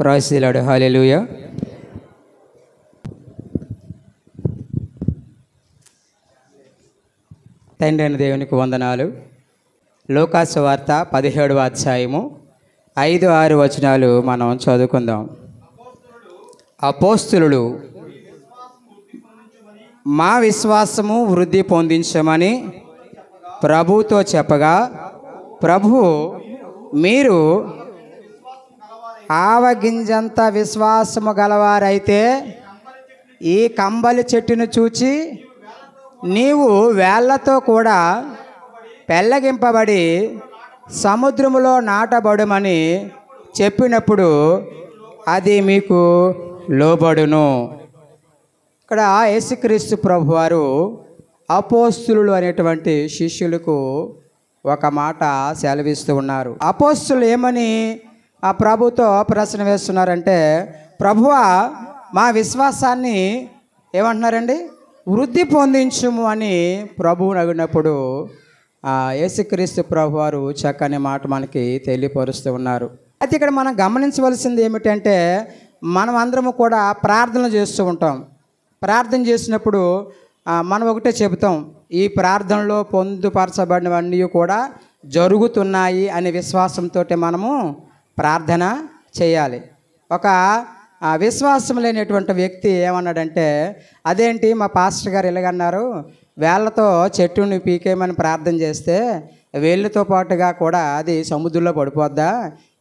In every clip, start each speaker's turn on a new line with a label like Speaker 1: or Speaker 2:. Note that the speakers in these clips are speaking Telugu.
Speaker 1: Praise the lord. హల్లెలూయా. తండ్రి అయిన దేవునికి వందనాలు. లూకాసు వార్త 17వ అధ్యాయము 5-6 వచనాలు మనం చదువుకుందాం. అపోస్తలులు మా విశ్వాసము వృద్ధి పొందించమని ప్రభుతో చెప్పగా, ప్రభువు మీరు ఆవగింజంత విశ్వాసము గలవారైతే ఈ కంబలి చెట్టును చూచి నీవు వేళ్లతో కూడా పెళ్ళగింపబడి సముద్రములో నాటబడుమని చెప్పినప్పుడు అది మీకు లోబడును. ఇక్కడ యేసుక్రీస్తు ప్రభువారు అపోస్తలులు అనేటువంటి శిష్యులకు ఒక మాట సెలవిస్తూ ఉన్నారు. అపోస్తలులు ఏమని ఆ ప్రభుతో ప్రశ్న వేస్తున్నారంటే, ప్రభువా మా విశ్వాసాన్ని ఏమంటున్నారండి, వృద్ధి పొందించుము అని ప్రభువుని అడిగినప్పుడు యేసుక్రీస్తు ప్రభువారు చక్కని మాట మనకి తెలియపరుస్తూ ఉన్నారు. అయితే ఇక్కడ మనం గమనించవలసింది ఏమిటంటే, మనం అందరము కూడా ప్రార్థనలు చేస్తూ ఉంటాం. ప్రార్థన చేసినప్పుడు మనం ఒకటే చెబుతాం, ఈ ప్రార్థనలో పొందుపరచబడినవన్నీ కూడా జరుగుతున్నాయి అనే విశ్వాసంతో మనము ప్రార్థన చేయాలి. ఒక విశ్వాసం లేనటువంటి వ్యక్తి ఏమన్నాడంటే, అదేంటి మా పాస్టర్ గారు ఇలాగన్నారు, వేళ్లతో చెట్టుని పీకేయమని ప్రార్థన చేస్తే వేళ్ళతో పాటుగా కూడా అది సముద్రంలో పడిపోద్దా,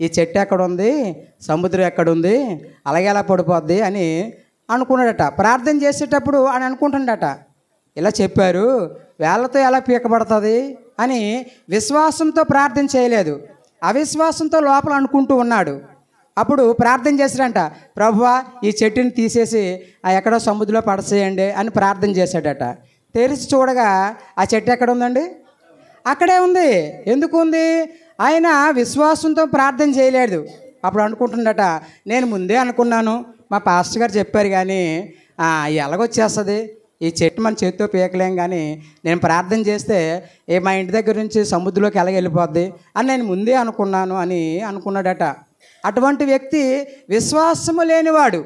Speaker 1: ఈ చెట్టు ఎక్కడుంది, సముద్రం ఎక్కడుంది, అలాగే ఎలా పడిపోద్ది అని అనుకున్నాడట. ప్రార్థన చేసేటప్పుడు అని అనుకుంటున్నాడట, ఇలా చెప్పారు వేళ్లతో ఎలా పీకబడుతుంది అని విశ్వాసంతో ప్రార్థన చేయలేదు, అవిశ్వాసంతో లోపల అనుకుంటూ ఉన్నాడు. అప్పుడు ప్రార్థన చేశాడంట, ప్రభువా ఈ చెట్టుని తీసేసి ఎక్కడో సముద్రంలో పడసేయండి అని ప్రార్థన చేశాడట. తెరిచి చూడగా ఆ చెట్టు ఎక్కడ ఉందండి, అక్కడే ఉంది. ఎందుకు ఉంది? ఆయన విశ్వాసంతో ప్రార్థన చేయలేదు. అప్పుడు అనుకుంటుండట, నేను ముందే అనుకున్నాను, మా పాస్టర్ గారు చెప్పారు కానీ ఎలాగొచ్చేస్తుంది, ఈ చెట్టు మన చేతితో పీకలేం, కానీ నేను ప్రార్థన చేస్తే మా ఇంటి దగ్గర నుంచి సముద్రంలోకి ఎలాగెళ్ళిపోద్ది అని నేను ముందే అనుకున్నాను అని అనుకున్నాడట. అటువంటి వ్యక్తి విశ్వాసము లేనివాడు.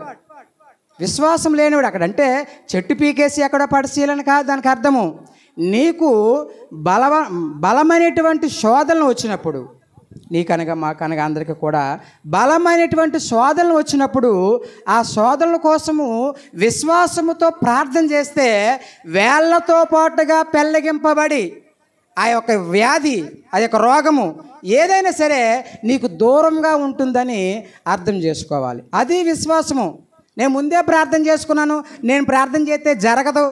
Speaker 1: విశ్వాసం లేనివాడు అక్కడంటే చెట్టు పీకేసి ఎక్కడో పడిసీలని కాదు దానికి అర్థము. నీకు బలమైనటువంటి శోధనలు వచ్చినప్పుడు, నీకనగా మాకనగా అందరికీ కూడా బలమైనటువంటి శోధనలు వచ్చినప్పుడు ఆ శోధనల కోసము విశ్వాసముతో ప్రార్థన చేస్తే వేళ్లతో పాటుగా పెళ్ళగింపబడి ఆ యొక్క వ్యాధి, ఆ యొక్క రోగము ఏదైనా సరే నీకు దూరంగా ఉంటుందని అర్థం చేసుకోవాలి. అది విశ్వాసము. నేను ముందే ప్రార్థన చేసుకున్నాను, నేను ప్రార్థన చేస్తే జరగదు.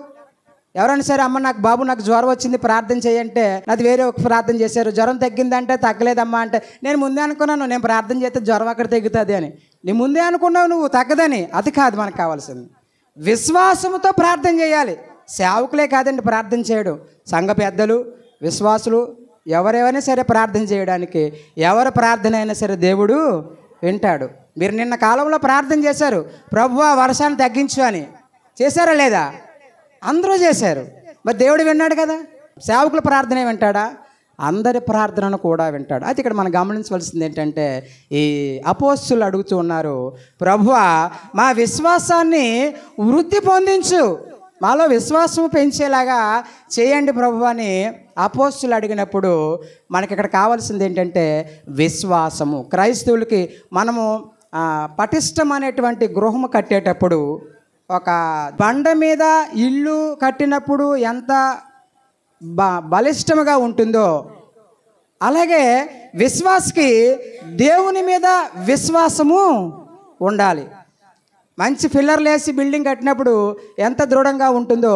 Speaker 1: ఎవరైనా సరే, అమ్మ నాకు బాబు నాకు జ్వరం వచ్చింది ప్రార్థన చేయంటే అది వేరే ఒక ప్రార్థన చేశారు, జ్వరం తగ్గిందంటే తగ్గలేదమ్మా అంటే నేను ముందే అనుకున్నాను నేను ప్రార్థన చేస్తే జ్వరం అక్కడ తగ్గుతుంది అని. నీ ముందే అనుకున్నావు నువ్వు తగ్గదని. అది కాదు మనకు కావాల్సింది. విశ్వాసముతో ప్రార్థన చేయాలి. సేవకులే కాదండి ప్రార్థన చేయడం, సంఘ పెద్దలు, విశ్వాసులు ఎవరైనా సరే ప్రార్థన చేయడానికి, ఎవరి ప్రార్థన అయినా సరే దేవుడు వింటాడు. మీరు నిన్న కాలంలో ప్రార్థన చేశారు, ప్రభువా వర్షాన్ని తగ్గించు అని. చేశారా లేదా? అందరూ చేశారు. మరి దేవుడు విన్నాడు కదా. సేవకుల ప్రార్థన వింటాడా? అందరి ప్రార్థనను కూడా వింటాడు. అయితే ఇక్కడ మనం గమనించవలసింది ఏంటంటే, ఈ అపోస్తలులు అడుగుతూ ఉన్నారు, ప్రభువా మా విశ్వాసాన్ని వృద్ధి పొందించు, మాలో విశ్వాసం పెంచేలాగా చేయండి ప్రభు అని అపోస్తలులు అడిగినప్పుడు మనకి ఇక్కడ కావాల్సింది ఏంటంటే విశ్వాసము. క్రైస్తవులకి మనము పటిష్టమైనటువంటి గృహము కట్టేటప్పుడు, ఒక బండ మీద ఇల్లు కట్టినప్పుడు ఎంత బలిష్టముగా ఉంటుందో అలాగే విశ్వాసకి దేవుని మీద విశ్వాసము ఉండాలి. మంచి పిల్లర్లు వేసి బిల్డింగ్ కట్టినప్పుడు ఎంత దృఢంగా ఉంటుందో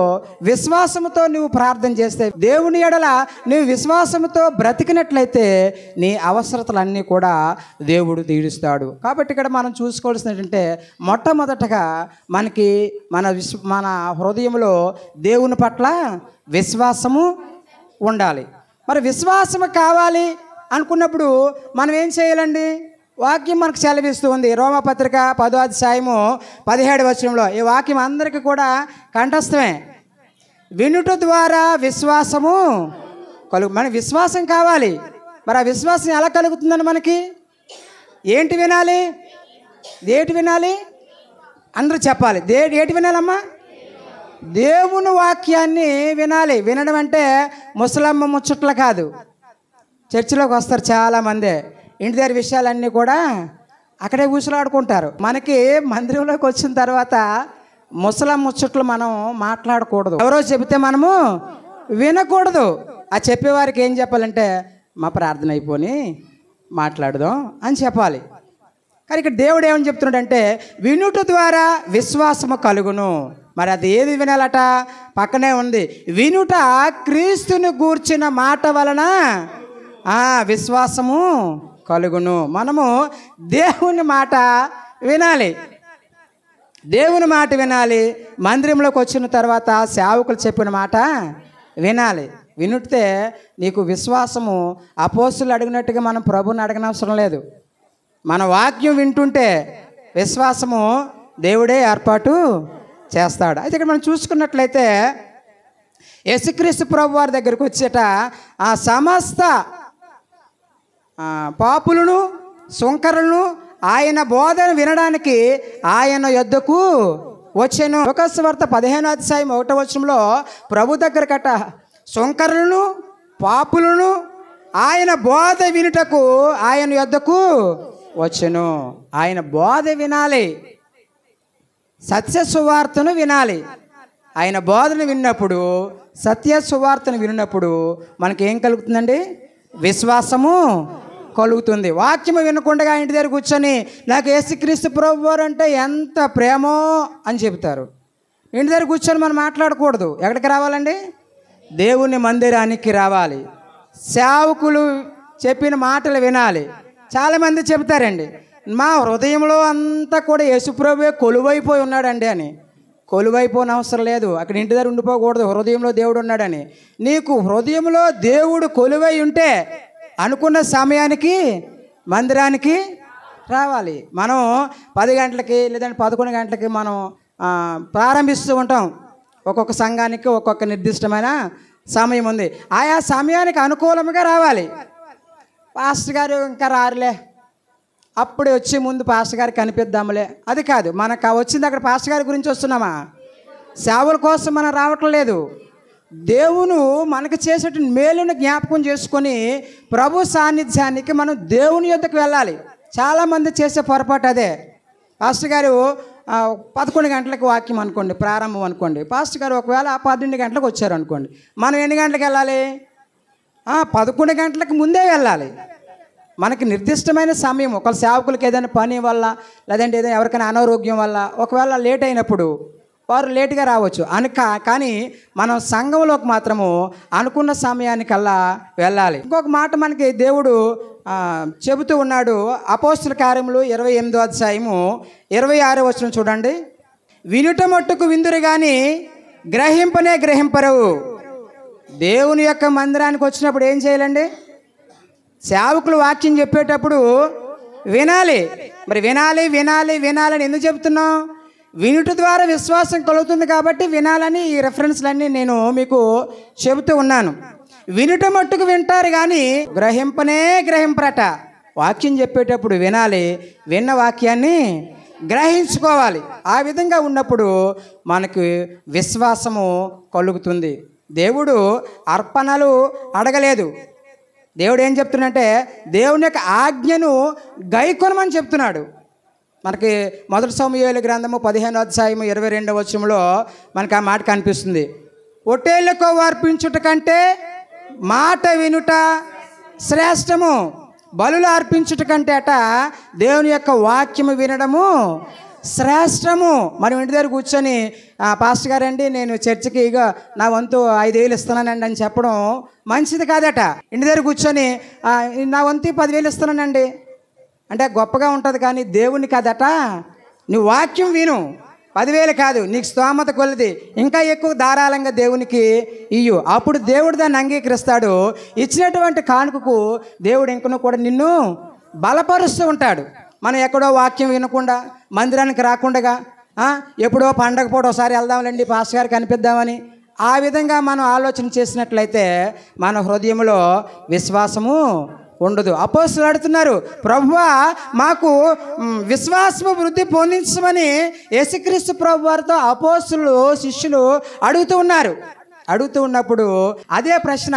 Speaker 1: విశ్వాసముతో నువ్వు ప్రార్థన చేస్తే, దేవుని ఎడల నువ్వు విశ్వాసముతో బ్రతికినట్లయితే నీ అవసరతలన్నీ కూడా దేవుడు తీరుస్తాడు. కాబట్టి ఇక్కడ మనం చూసుకోవాల్సింది ఏంటంటే, మొట్టమొదటగా మనకి మన హృదయంలో దేవుని పట్ల విశ్వాసము ఉండాలి. మరి విశ్వాసము కావాలి అనుకున్నప్పుడు మనం ఏం చేయాలండి? వాక్యం మనకు సెలవిస్తూ ఉంది. రోమపత్రిక 10వ అధ్యాయము 17వ వచనంలో ఈ వాక్యం అందరికీ కూడా కంఠస్థమే. వినుట ద్వారా విశ్వాసము మన విశ్వాసం కావాలి. మరి ఆ విశ్వాసం ఎలా కలుగుతుందని మనకి ఏంటి వినాలి? ఏటి వినాలి? అందరూ చెప్పాలి. ఏటి వినాలమ్మా? దేవుని వాక్యాన్ని వినాలి. వినడం అంటే ముసలమ్మ ముచ్చట్లు కాదు. చర్చిలోకి వస్తారు చాలామంది, ఇంటి దగ్గర విషయాలన్నీ కూడా అక్కడే ఊసులాడుకుంటారు. మనకి మందిరంలోకి వచ్చిన తర్వాత ముసలమ్మ ముచ్చట్లు మనం మాట్లాడకూడదు. ఎవరో చెబితే మనము వినకూడదు. ఆ చెప్పేవారికి ఏం చెప్పాలంటే, మా ప్రార్థన అయిపోని మాట్లాడదాం అని చెప్పాలి. కానీ ఇక్కడ దేవుడు ఏమని చెప్తున్నాడంటే, వినుట ద్వారా విశ్వాసము కలుగును. మరి అది ఏది వినాలట? పక్కనే ఉంది, వినుట క్రీస్తుని గూర్చిన మాట వలన విశ్వాసము కలుగును. మనము దేవుని మాట వినాలి. దేవుని మాట వినాలి. మందిరంలోకి వచ్చిన తర్వాత సేవకులు చెప్పిన మాట వినాలి. వినుటే నీకు విశ్వాసము, అపోస్తులు అడిగినట్టుగా మనం ప్రభుని అడగనవసరం లేదు. మన వాక్యం వింటుంటే విశ్వాసము దేవుడే ఏర్పాటు చేస్తాడు. అయితే ఇక్కడ మనం చూసుకున్నట్లయితే యేసుక్రీస్తు ప్రభు వారి దగ్గరికి వచ్చేట ఆ సమస్త పాపులను, సుంకరులను ఆయన బోధన వినడానికి ఆయన యొద్దకు వచ్చాను. లోకాసు వార్త 15వ అధ్యాయం 1వ వచనంలో ప్రభు దగ్గర కట్ట సుంకరులను, పాపులను ఆయన బోధ వినుటకు ఆయన యొద్దకు వచ్చాను. ఆయన బోధ వినాలి, సత్య సువార్తను వినాలి. ఆయన బోధను విన్నప్పుడు, సత్య సువార్తను విన్నప్పుడు మనకేం కలుగుతుందండి? విశ్వాసము కలుగుతుంది. వాక్యము వినకుండా ఇంటి దగ్గర కూర్చొని నాకు యేసుక్రీస్తు ప్రభువారు అంటే ఎంత ప్రేమో అని చెబుతారు. ఇంటి దగ్గర కూర్చొని మనం మాట్లాడకూడదు. ఎక్కడికి రావాలండి? దేవుని మందిరానికి రావాలి. సేవకులు చెప్పిన మాటలు వినాలి. చాలామంది చెబుతారండి, మా హృదయంలో అంతా కూడా యేసుప్రభువే కొలువైపోయి ఉన్నాడండి అని. కొలువైపోని అవసరం లేదు. అక్కడ ఇంటి దగ్గర ఉండిపోకూడదు. హృదయంలో దేవుడు ఉన్నాడని. నీకు హృదయంలో దేవుడు కొలువై ఉంటే అనుకున్న సమయానికి మందిరానికి రావాలి. మనం 10 గంటలకి లేదంటే 11 గంటలకి మనం ప్రారంభిస్తూ ఉంటాం. ఒక్కొక్క సంఘానికి ఒక్కొక్క నిర్దిష్టమైన సమయం ఉంది. ఆయా సమయానికి అనుకూలంగా రావాలి. పాస్టర్ గారు ఇంకా రారులే, అప్పుడు వచ్చే ముందు పాస్టర్ గారికి కనిపిద్దాములే, అది కాదు. మనకు వచ్చింది అక్కడ పాస్టర్ గారి గురించి వస్తున్నామా? సేవల కోసం మనం రావటం లేదు. దేవును మనకు చేసేటువంటి మేలును జ్ఞాపకం చేసుకొని ప్రభు సాన్నిధ్యానికి మనం దేవుని యొద్దకు వెళ్ళాలి. చాలామంది చేసే పొరపాటు అదే. పాస్టర్ గారు 11 గంటలకు వాక్యం అనుకోండి, ప్రారంభం అనుకోండి. పాస్టర్ గారు ఒకవేళ 12 గంటలకు వచ్చారు అనుకోండి, మనం ఎన్ని గంటలకు వెళ్ళాలి? 11 గంటలకు ముందే వెళ్ళాలి. మనకి నిర్దిష్టమైన సమయం. ఒకవేళ సేవకులకి ఏదైనా పని వల్ల లేదంటే ఏదైనా ఎవరికైనా అనారోగ్యం వల్ల ఒకవేళ లేట్ అయినప్పుడు వారు లేటుగా రావచ్చు కానీ మనం సంఘంలోకి మాత్రము అనుకున్న సమయానికల్లా వెళ్ళాలి. ఇంకొక మాట మనకి దేవుడు చెబుతూ ఉన్నాడు. అపోస్తుల కార్యములు 28వ అధ్యాయము 26వ వచనం చూడండి. వినుట మట్టుకు విందురు కానీ గ్రహింపనే గ్రహింపరు. దేవుని యొక్క మందిరానికి వచ్చినప్పుడు ఏం చేయాలండి? సేవకులు వాక్యం చెప్పేటప్పుడు వినాలి. మరి వినాలని ఎందుకు చెప్తున్నాం? వినుట ద్వారా విశ్వాసం కలుగుతుంది కాబట్టి వినాలని ఈ రెఫరెన్స్లన్నీ నేను మీకు చెబుతూ ఉన్నాను. వినుట మట్టుకు వింటారు కానీ గ్రహింపరట. వాక్యం చెప్పేటప్పుడు వినాలి, విన్న వాక్యాన్ని గ్రహించుకోవాలి. ఆ విధంగా ఉన్నప్పుడు మనకు విశ్వాసము కలుగుతుంది. దేవుడు అర్పణలు అడగలేదు. దేవుడు ఏం చెప్తున్నాడంటే దేవుని యొక్క ఆజ్ఞను గైకొనమని చెప్తున్నాడు. మనకి 1 సమూయేలు గ్రంథము 15వ అధ్యాయము 22వ వచనంలో మనకు ఆ మాట కనిపిస్తుంది. ఒట్టేళ్ళకు అర్పించుట కంటే మాట వినుట శ్రేష్టము, బలులు అర్పించుట కంటే అట దేవుని యొక్క వాక్యము వినడము శ్రేష్టము. మనం ఇంటి దగ్గర కూర్చొని పాస్టర్ గారండి నేను చర్చికి ఇక నా వంతు 5,000 ఇస్తున్నానండి అని చెప్పడం మంచిది కాదట. ఇంటి దగ్గర కూర్చొని నా వంతు 10,000 ఇస్తున్నానండి అంటే గొప్పగా ఉంటుంది, కానీ దేవుని కాదట. నువ్వు వాక్యం విను, 10,000 కాదు, నీకు స్తోమత కొలది ఇంకా ఎక్కువ ధారాళంగా దేవునికి ఇయ్యు. అప్పుడు దేవుడు దాన్ని అంగీకరిస్తాడు. ఇచ్చినటువంటి కానుకకు దేవుడు ఇంకనూ కూడా నిన్ను బలపరుస్తూ ఉంటాడు. మనం ఎక్కడో వాక్యం వినకుండా మందిరానికి రాకుండా ఎప్పుడో పండగ పూట ఒకసారి వెళ్దాంలేండి పాస్టర్ గారికి కనిపిద్దామని ఆ విధంగా మనం ఆలోచన చేసినట్లయితే మన హృదయంలో విశ్వాసము ఉండదు. అపోస్తులు అడుగుతున్నారు, ప్రభువా మాకు విశ్వాసము వృద్ధి పొందించమని యేసుక్రీస్తు ప్రభు వారితో అపోస్తులు శిష్యులు అడుగుతూ ఉన్నప్పుడు అదే ప్రశ్న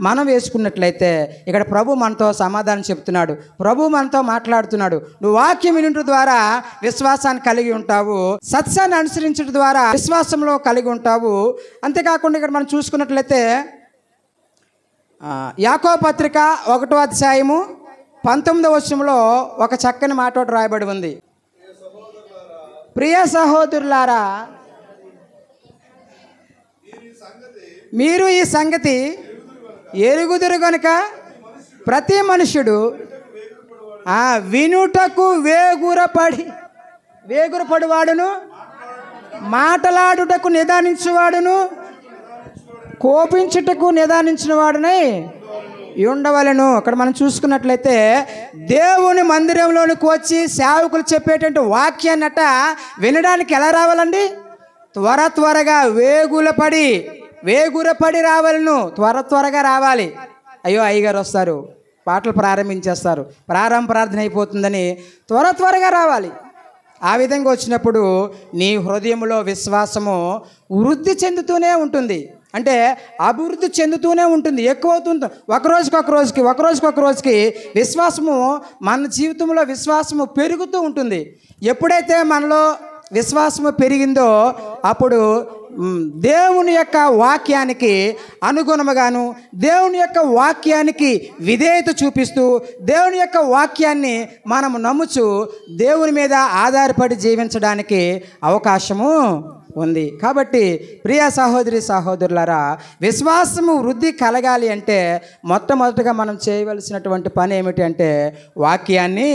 Speaker 1: మనం వేసుకున్నట్లయితే ఇక్కడ ప్రభు మనతో సమాధానం చెప్తున్నాడు. ప్రభు మనతో మాట్లాడుతున్నాడు. నువ్వు వాక్యం వినుట ద్వారా విశ్వాసాన్ని కలిగి ఉంటావు, సత్యాన్ని అనుసరించడం ద్వారా విశ్వాసంలో కలిగి ఉంటావు. అంతేకాకుండా ఇక్కడ మనం చూసుకున్నట్లయితే యాకోబు పత్రిక 1వ అధ్యాయము 19వ వచనంలో ఒక చక్కని మాట ఒకటి రాయబడి ఉంది. ప్రియ సహోదరులారా, మీరు ఈ సంగతి ఎరుగుదురు గనుక ప్రతి మనుష్యుడు వినుటకు వేగురపడువాడును, మాటలాడుటకు నిదానించువాడును, కోపించుటకు నిదానించిన వాడునై ఉండవలెను. ఇక్కడ మనం చూసుకున్నట్లయితే దేవుని మందిరంలోనికి వచ్చి సేవకులు చెప్పేటువంటి వాక్యాన్నట వినడానికి ఎలా రావాలండి? త్వరగా వేగురపడి రావాలను. త్వరగా రావాలి. అయ్యో అయ్యగారు వస్తారు, పాటలు ప్రారంభించేస్తారు, ప్రార్థన అయిపోతుందని త్వరగా రావాలి. ఆ విధంగా వచ్చినప్పుడు నీ హృదయంలో విశ్వాసము వృద్ధి చెందుతూనే ఉంటుంది, అంటే అభివృద్ధి చెందుతూనే ఉంటుంది, ఎక్కువ అవుతుంది. ఒక రోజుకి విశ్వాసము, మన జీవితంలో విశ్వాసము పెరుగుతూ ఉంటుంది. ఎప్పుడైతే మనలో విశ్వాసము పెరిగిందో అప్పుడు దేవుని యొక్క వాక్యానికి అనుగుణముగాను, దేవుని యొక్క వాక్యానికి విధేయత చూపిస్తూ, దేవుని యొక్క వాక్యాన్ని మనము నమ్ముచు దేవుని మీద ఆధారపడి జీవించడానికి అవకాశము ఉంది. కాబట్టి ప్రియ సహోదరి సహోదరులారా, విశ్వాసము వృద్ధి కలగాలి అంటే మొట్టమొదటిగా మనం చేయవలసినటువంటి పని ఏమిటి అంటే వాక్యాన్ని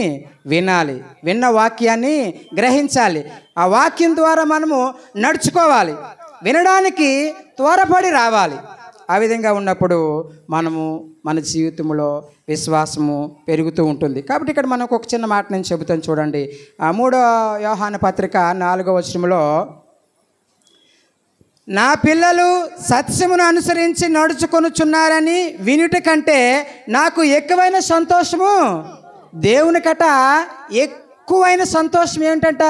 Speaker 1: వినాలి, విన్న వాక్యాన్ని గ్రహించాలి, ఆ వాక్యం ద్వారా మనము నడుచుకోవాలి, వినడానికి త్వరపడి రావాలి. ఆ విధంగా ఉన్నప్పుడు మనము మన జీవితంలో విశ్వాసము పెరుగుతూ ఉంటుంది. కాబట్టి ఇక్కడ మనకు ఒక చిన్న మాట నేను చెబుతాను చూడండి. 3వ యోహాను పత్రిక 4వ వచనంలో, నా పిల్లలు సత్యమును అనుసరించి నడుచుకొనుచున్నారని వినుట కంటే నాకు ఎక్కువైన సంతోషము, దేవునికట ఎక్కువైన సంతోషం ఏమిటంట?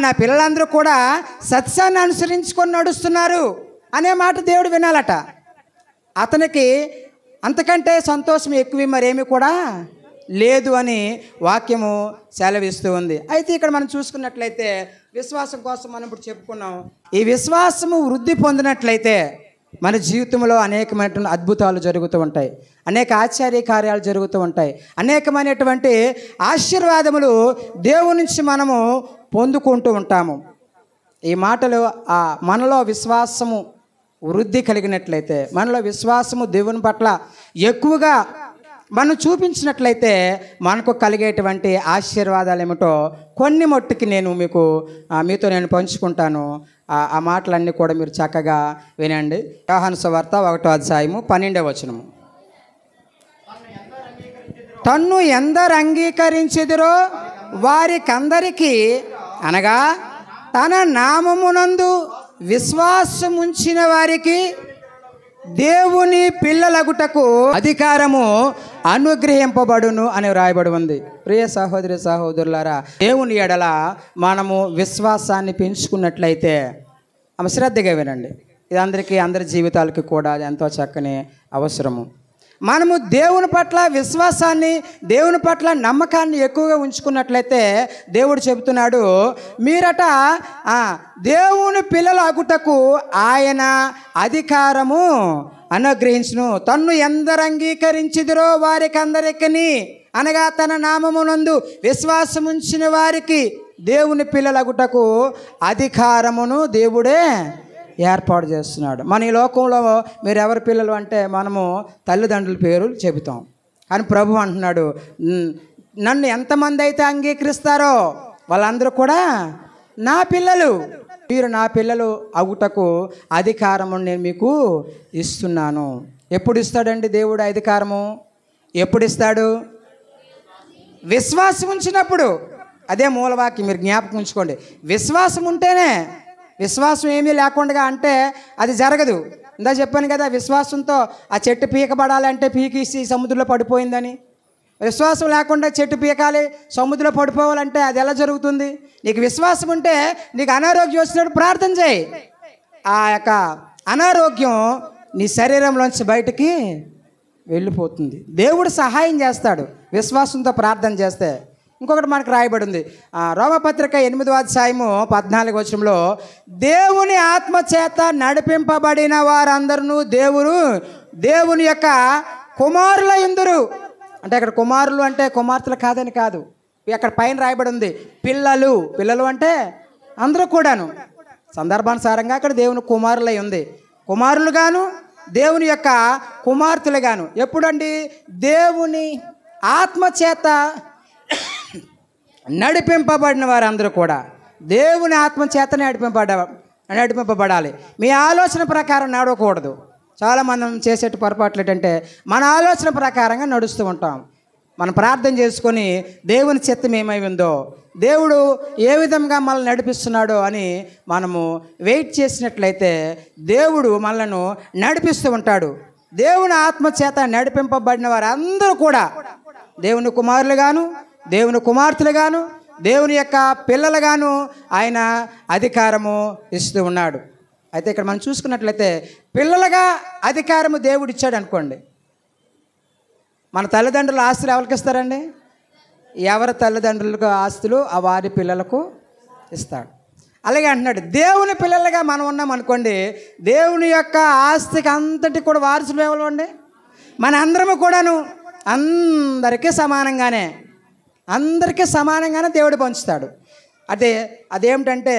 Speaker 1: నా పిల్లలందరూ కూడా సత్యాన్ని అనుసరించుకొని నడుస్తున్నారు అనే మాట దేవుడు వినాలట. అతనికి అంతకంటే సంతోషం ఎక్కువ మరేమి కూడా లేదు అని వాక్యము సెలవిస్తూ ఉంది. అయితే ఇక్కడ మనం చూసుకున్నట్లయితే విశ్వాసం కోసం మనం ఇప్పుడు చెప్పుకున్నాం. ఈ విశ్వాసము వృద్ధి పొందినట్లయితే మన జీవితంలో అనేకమైనటువంటి అద్భుతాలు జరుగుతూ ఉంటాయి, అనేక ఆశ్చర్య కార్యాలు జరుగుతూ ఉంటాయి, అనేకమైనటువంటి ఆశీర్వాదములు దేవుని నుంచి మనము పొందుకుంటూ ఉంటాము. ఈ మాటలు మనలో విశ్వాసము వృద్ధి కలిగినట్లయితే, మనలో విశ్వాసము దేవుని పట్ల ఎక్కువగా మనం చూపించినట్లయితే మనకు కలిగేటువంటి ఆశీర్వాదాలు ఏమిటో కొన్ని మట్టుకి మీతో నేను పంచుకుంటాను. ఆ మాటలన్నీ కూడా మీరు చక్కగా వినండి. యోహాను సువార్త 1వ అధ్యాయము 12వ వచనము. తన్ను ఎందరు అంగీకరించెదరో వారికందరికీ, అనగా తన నామమునందు విశ్వాసముంచిన వారికి దేవుని పిల్లలగుటకు అధికారము అనుగ్రహింపబడును అని వ్రాయబడి ఉంది. ప్రియ సహోదరి సహోదరులారా, దేవుని ఎడల మనము విశ్వాసాన్ని పెంచుకున్నట్లయితే, శ్రద్ధగా వినండి, ఇది అందరి జీవితాలకి కూడా ఎంతో చక్కని అవసరము. మనము దేవుని పట్ల విశ్వాసాన్ని, దేవుని పట్ల నమ్మకాన్ని ఎక్కువగా ఉంచుకున్నట్లయితే దేవుడు చెబుతున్నాడు, మీరట దేవుని పిల్లలు అగుటకు ఆయన అధికారము అనుగ్రహించును. తన్ను ఎందరు అంగీకరించిదిరో వారికందరికీ, అనగా తన నామమునందు విశ్వాసముంచిన వారికి దేవుని పిల్లలగుటకు అధికారమును దేవుడే ఏర్పాటు చేస్తున్నాడు. మన ఈ లోకంలో మీరు ఎవరి పిల్లలు అంటే మనము తల్లిదండ్రుల పేర్లు చెబుతాం, కానీ ప్రభు అంటున్నాడు, నన్ను ఎంతమంది అయితే అంగీకరిస్తారో వాళ్ళందరూ కూడా నా పిల్లలు, మీరు నా పిల్లలు అగుటకు అధికారము నేను మీకు ఇస్తున్నాను. ఎప్పుడు ఇస్తాడండి దేవుడు అధికారము? ఎప్పుడు ఇస్తాడు? విశ్వాసం ఉంచినప్పుడు. అదే మూలవాక్యం, మీరు జ్ఞాపకం ఉంచుకోండి. విశ్వాసం ఉంటేనే, విశ్వాసం ఏమీ లేకుండా అంటే అది జరగదు. ఇందా చెప్పాను కదా, విశ్వాసంతో ఆ చెట్టు పీకబడాలంటే పీకేసి సముద్రంలో పడిపోయిందని. విశ్వాసం లేకుండా చెట్టు పీకాలి, సముద్రంలో పడిపోవాలంటే అది ఎలా జరుగుతుంది? నీకు విశ్వాసం ఉంటే నీకు అనారోగ్యం వచ్చినప్పుడు ప్రార్థన చేయి, ఆ యొక్క అనారోగ్యం నీ శరీరంలోంచి బయటికి వెళ్ళిపోతుంది. దేవుడు సహాయం చేస్తాడు విశ్వాసంతో ప్రార్థన చేస్తే. ఇంకొకటి మనకు రాయబడి ఉంది, రోమపత్రిక 8వ అధ్యాయము 14వ వచనంలో, దేవుని ఆత్మచేత నడిపింపబడిన వారందరూ దేవుని యొక్క కుమారులయుందురు. అంటే అక్కడ కుమారులు అంటే కుమార్తెలు కాదని కాదు, అక్కడ పైన రాయబడి ఉంది పిల్లలు అంటే అందరూ కూడాను. సందర్భానుసారంగా అక్కడ దేవుని కుమారులై ఉంది, కుమారులు గాను దేవుని యొక్క కుమార్తెలు గాను. ఎప్పుడండి? దేవుని ఆత్మచేత నడిపింపబడిన వారందరూ కూడా దేవుని ఆత్మచేత నడిపింపబడాలి. మీ ఆలోచన ప్రకారం నడవకూడదు. చాలామంది చేసే పొరపాట్లు ఏంటంటే మన ఆలోచన ప్రకారంగా నడుస్తూ ఉంటాం. మనం ప్రార్థన చేసుకొని దేవుని చిత్తం ఏమై ఉందో, దేవుడు ఏ విధంగా మనల్ని నడిపిస్తున్నాడో అని మనము వెయిట్ చేసినట్లయితే దేవుడు మనలను నడిపిస్తూ ఉంటాడు. దేవుని ఆత్మచేత నడిపింపబడిన వారందరూ కూడా దేవుని కుమారులు గాను దేవుని కుమార్తెలు గాను దేవుని యొక్క పిల్లలుగాను ఆయన అధికారము ఇస్తూ ఉన్నాడు. అయితే ఇక్కడ మనం చూసుకున్నట్లయితే పిల్లలుగా అధికారము దేవుడు ఇచ్చాడు అనుకోండి. మన తల్లిదండ్రుల ఆస్తులు ఎవరికి ఇస్తారండి? ఎవరి తల్లిదండ్రులకు ఆస్తులు ఆ వారి పిల్లలకు ఇస్తాడు. అలాగే అంటున్నాడు, దేవుని పిల్లలుగా మనం ఉన్నాం అనుకోండి, దేవుని యొక్క ఆస్తికి అంతటి కూడా వారసులు ఎవరు అండి? మన అందరము కూడాను అందరికీ సమానంగానే దేవుడు పంచుతాడు. అదేమిటంటే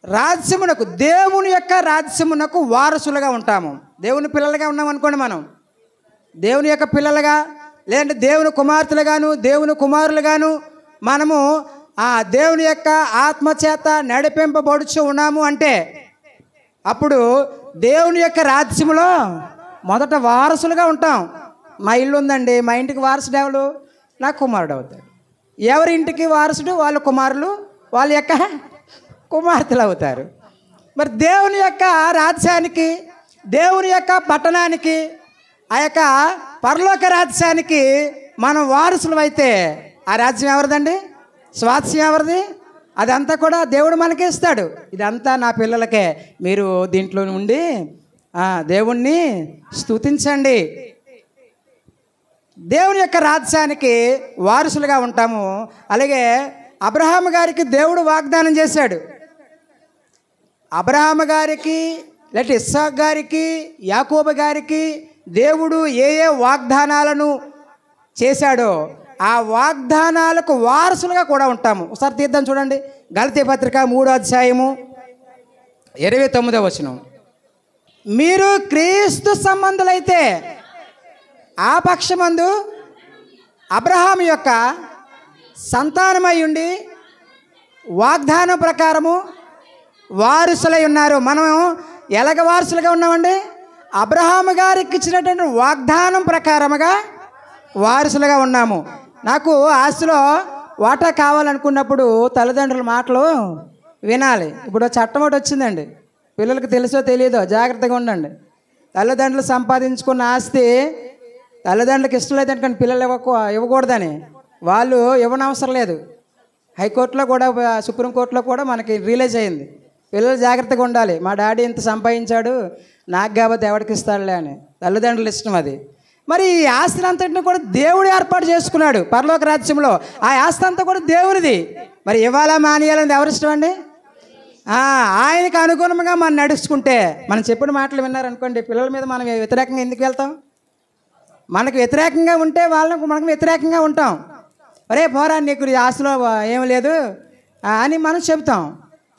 Speaker 1: రాజ్యమునకు, దేవుని యొక్క రాజ్యమునకు వారసులుగా ఉంటాము. దేవుని పిల్లలుగా ఉన్నాం అనుకోండి, మనం దేవుని యొక్క పిల్లలుగా, లేదంటే దేవుని కుమార్తెలుగాను దేవుని కుమారులుగాను మనము ఆ దేవుని యొక్క ఆత్మచేత నడిపింపబడుచు ఉన్నాము అంటే అప్పుడు దేవుని యొక్క రాజ్యములో మొదట వారసులుగా ఉంటాం. మా ఇల్లు ఉందండి, మా ఇంటికి వారసుడు ఎవరు? నా కుమారుడు అవుతాడు. ఎవరి ఇంటికి వారసుడు? వాళ్ళ కుమారులు వాళ్ళ యొక్క కుమార్తెలు అవుతారు. మరి దేవుని యొక్క రాజ్యానికి, దేవుని యొక్క పట్టణానికి, ఆ యొక్క పరలోక రాజ్యానికి మనం వారసులు అయితే ఆ రాజ్యం ఎవరిదండి? స్వాస్థ్యం ఎవరిది? అదంతా కూడా దేవుడు మనకి ఇస్తాడు. ఇదంతా నా పిల్లలకే, మీరు దీంట్లో ఉండి దేవుణ్ణి స్తుతించండి. దేవుని యొక్క రాజ్యానికి వారసులుగా ఉంటాము. అలాగే అబ్రహాము గారికి దేవుడు వాగ్దానం చేశాడు. అబ్రహాము గారికి, లేకపోతే ఇస్సాకు గారికి, యాకోబు గారికి దేవుడు ఏ వాగ్దానాలను చేశాడో ఆ వాగ్దానాలకు వారసులుగా కూడా ఉంటాము. ఒకసారి తీద్దాం చూడండి, గలతీ పత్రిక 3వ అధ్యాయము 29వ వచనం. మీరు క్రీస్తు సంబంధులైతే ఆ పక్షమందు అబ్రహాము యొక్క సంతానమై ఉండి వాగ్దానం ప్రకారము వారసులై ఉన్నారు. మనం ఎలాగ వారసులుగా ఉన్నామండి? అబ్రహాము గారికి ఇచ్చినటువంటి వాగ్దానం ప్రకారముగా వారసులుగా ఉన్నాము. నాకు ఆస్తిలో వాటా కావాలనుకున్నప్పుడు తల్లిదండ్రుల మాటలు వినాలి. ఇప్పుడు చట్టం ఒకటి వచ్చిందండి, పిల్లలకు తెలుసో తెలియదో జాగ్రత్తగా ఉండండి. తల్లిదండ్రులు సంపాదించుకున్న ఆస్తి తల్లిదండ్రులకు ఇష్టం లేదంటే కానీ పిల్లలు ఇవ్వకూడదని వాళ్ళు ఇవ్వనవసరం లేదు. హైకోర్టులో కూడా, సుప్రీంకోర్టులో కూడా మనకి రిలీజ్ అయింది. పిల్లలు జాగ్రత్తగా ఉండాలి. మా డాడీ ఇంత సంపాదించాడు, నాకు కాబట్టి ఎవరికి ఇస్తాడులే అని తల్లిదండ్రులు ఇష్టం అది. మరి ఈ ఆస్తిని అంతటిని కూడా దేవుడు ఏర్పాటు చేసుకున్నాడు పరలోక రాజ్యంలో. ఆ ఆస్తి అంతా కూడా దేవునిది. మరి ఇవ్వాలా మానేయాలని ఎవరి ఇష్టం అండి? ఆయనకు అనుగుణంగా మనం నడుచుకుంటే, మనం చెప్పిన మాటలు విన్నారనుకోండి, పిల్లల మీద మనం వ్యతిరేకంగా ఎందుకు వెళ్తాం? మనకు వ్యతిరేకంగా ఉంటే మనకు వ్యతిరేకంగా ఉంటాం. అరే పోరా, నీకు ఆశలో ఏం లేదు అని మనం చెబుతాం.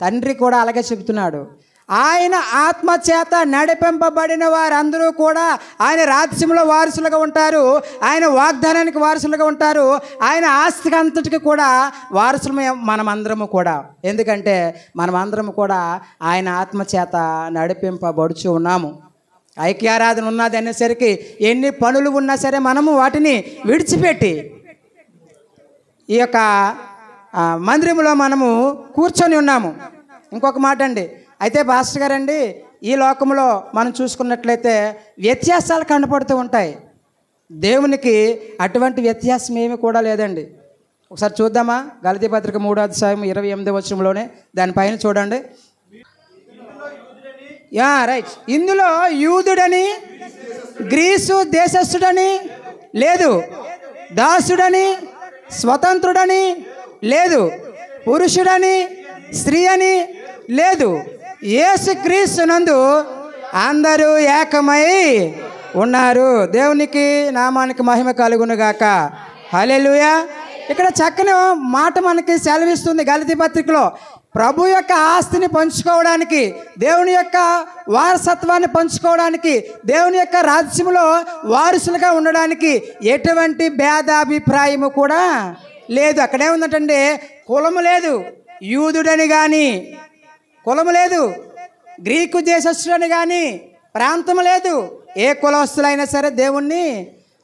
Speaker 1: తండ్రి కూడా అలాగే చెబుతున్నాడు. ఆయన ఆత్మచేత నడిపింపబడిన వారందరూ కూడా ఆయన రాజ్యంలో వారసులుగా ఉంటారు. ఆయన వాగ్దానానికి వారసులుగా ఉంటారు. ఆయన ఆస్తికి అంతటికి కూడా వారసులమే మనమందరము కూడా. ఎందుకంటే మనమందరము కూడా ఆయన ఆత్మచేత నడిపింపబడుచు ఉన్నాము. ఐక్యారాధన ఉన్నది అనేసరికి ఎన్ని పనులు ఉన్నా సరే మనము వాటిని విడిచిపెట్టి ఈ యొక్క మందిరంలో మనము కూర్చొని ఉన్నాము. ఇంకొక మాట అండి, అయితే పాస్టర్ గారండి ఈ లోకంలో మనం చూసుకున్నట్లయితే వ్యత్యాసాలు కనపడుతూ ఉంటాయి. దేవునికి అటువంటి వ్యత్యాసం ఏమి కూడా లేదండి. ఒకసారి చూద్దామా? గలతీ పత్రిక 3వ అధ్యాయం 28వ వచనంలోనే దానిపైన చూడండి. రైట్. ఇందులో యూదుడని గ్రీసు దేశస్థుడని లేదు, దాసుడని స్వతంత్రుడని లేదు, పురుషుడని స్త్రీ అని లేదు, యేసుక్రీస్తునందు అందరూ ఏకమై ఉన్నారు. దేవునికి నామానికి మహిమ కలుగునుగాక. హల్లెలూయా. ఇక్కడ చక్కని మాట మనకి సెలవిస్తుంది గలతీ పత్రికలో. ప్రభు యొక్క ఆస్తిని పంచుకోవడానికి, దేవుని యొక్క వారసత్వాన్ని పంచుకోవడానికి, దేవుని యొక్క రాజ్యంలో వారసులుగా ఉండడానికి ఎటువంటి భేదాభిప్రాయము కూడా లేదు. అక్కడేముందంటే కులము లేదు, యూదుడని కానీ కులము లేదు, గ్రీకు దేశస్థుడని కానీ ప్రాంతం లేదు. ఏ కులస్తులైనా సరే దేవుణ్ణి